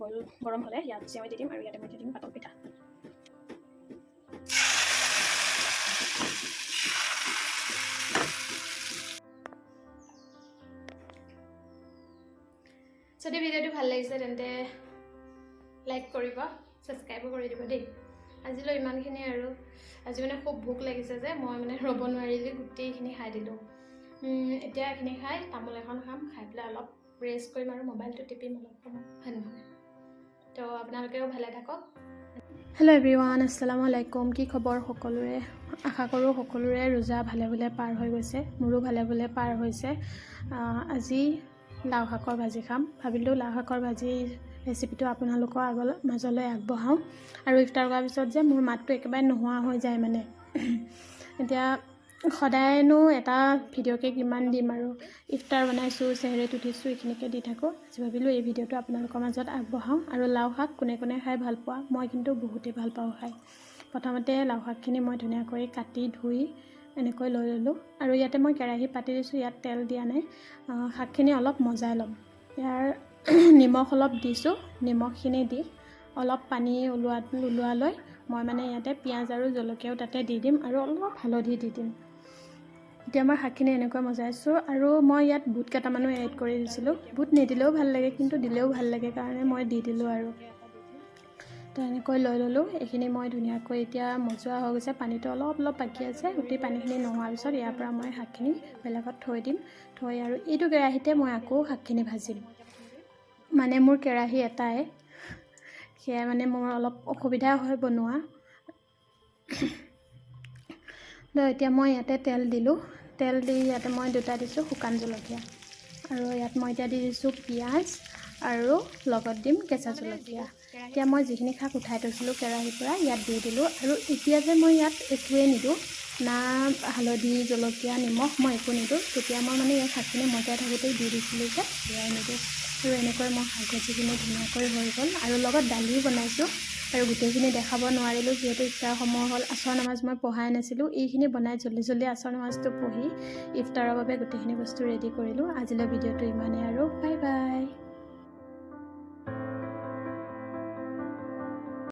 Boil গৰম হ'লে ইয়াত চেৱাই দি দিম আৰু ইয়াতে মই দি দিম পাতল পিঠা। যদি ভিডিঅ'টো ভাল লাগিছে তেন্তে লাইক কৰিব, ছাবস্ক্ৰাইবো কৰি দিব দেই। আজিলৈ ইমানখিনি আৰু আজি মানে খুব ভোক লাগিছে যে মই মানে ৰ'ব নোৱাৰিলোঁ, গোটেইখিনি খাই দিলোঁ। এতিয়া এইখিনি খাই তামোল এখন খাম, খাই পেলাই অলপ ৰেষ্ট কৰিম আৰু মোবাইলটো টিপিম অলপ সময়, হয় নহয়? তো আপোনালোকেও ভালে থাকক। হেল্ল' এভৰিৱান, আসসালামু আলাইকুম। কি খবৰ সকলোৰে? আশা কৰোঁ সকলোৰে ৰোজা ভালে ভালে পাৰ হৈ গৈছে, মোৰো ভালে ভালে পাৰ হৈছে। আজি লাও শাকৰ ভাজি খাম। ভাবিলোঁ লাও শাকৰ ভাজি ৰেচিপিটো আপোনালোকৰ মাজলৈ আগবঢ়াওঁ। আৰু ইফতাৰ কৰাৰ পিছত যে মোৰ মাতটো একেবাৰে নোহোৱা হৈ যায় মানে। এতিয়া সদায়নো এটা ভিডিঅ'কে কিমান দিম আৰু, ইফতাৰ বনাইছোঁ, চেহেৰিত উঠিছোঁ, এইখিনিকে দি থাকোঁ। আজি ভাবিলোঁ এই ভিডিঅ'টো আপোনালোকৰ মাজত আগবঢ়াওঁ। আৰু লাও শাক কোনে কোনে খাই ভাল পোৱা, মই কিন্তু বহুতেই ভাল পাওঁ খাই। প্ৰথমতে লাও শাকখিনি মই ধুনীয়াকৈ কাটি ধুই এনেকৈ লৈ ল'লোঁ। আৰু ইয়াতে মই কেৰাহী পাতি দিছোঁ, ইয়াত তেল দিয়া নাই। শাকখিনি অলপ মজাই ল'ম। ইয়াৰ নিমখ অলপ দিছোঁ, নিমখখিনি দি অলপ পানী ওলোৱালৈ মই মানে ইয়াতে পিঁয়াজ আৰু জলকীয়াও তাতে দি দিম আৰু অলপ হালধি দি দিম। এতিয়া মই শাকখিনি এনেকৈ মজাইছোঁ আৰু মই ইয়াত বুট কেইটামানো এড কৰি দিছিলোঁ। বুট নিদিলেও ভাল লাগে, কিন্তু দিলেও ভাল লাগে কাৰণে মই দি দিলোঁ আৰু। তো এনেকৈ লৈ ল'লোঁ। এইখিনি মই ধুনীয়াকৈ এতিয়া মজোৱা হৈ গৈছে, পানীটো অলপ অলপ বাকী আছে। গোটেই পানীখিনি নোহোৱাৰ পিছত ইয়াৰ পৰা মই শাকখিনি বেলেগত থৈ দিম। থৈ আৰু এইটো কেৰাহীতে মই আকৌ শাকখিনি ভাজিম। মানে মোৰ কেৰাহী এটাই, সেয়াই মানে মোৰ অলপ অসুবিধা হয় বনোৱা। তো এতিয়া মই ইয়াতে তেল দিলোঁ। তেল দি ইয়াতে মই দুটা দিছোঁ শুকান জলকীয়া, আৰু ইয়াত মই এতিয়া দি দিছোঁ পিঁয়াজ আৰু লগত দিম কেঁচা জলকীয়া। এতিয়া মই যিখিনি শাক উঠাই থৈছিলোঁ কেৰাহীৰ পৰা ইয়াত দি দিলোঁ। আৰু এতিয়া যে মই ইয়াত একোৱেই নিদিওঁ, না হালধি, জলকীয়া, নিমখ, মই একো নিদিওঁ। তেতিয়া মই মানে ইয়াত শাকখিনি মজাই থাকোঁতেই দি দিছিলোঁ যে সেয়াই নিদিওঁ। আৰু এনেকৈ মই শাক ভাজিখিনি ধুনীয়াকৈ হৈ গ'ল। আৰু লগত দালিও বনাইছোঁ, আৰু গোটেইখিনি দেখাব নোৱাৰিলোঁ যিহেতু ইফতাৰ সময় হ'ল। আসৰ নামাজ মই পঢ়াই নাছিলোঁ, এইখিনি বনাই জল্দি জল্দি আসৰ নামাজটো পঢ়ি ইফতাৰৰ বাবে গোটেইখিনি বস্তু ৰেডি কৰিলোঁ। আজিলৈ ভিডিঅ'টো ইমানেই আৰু, বাই বাই।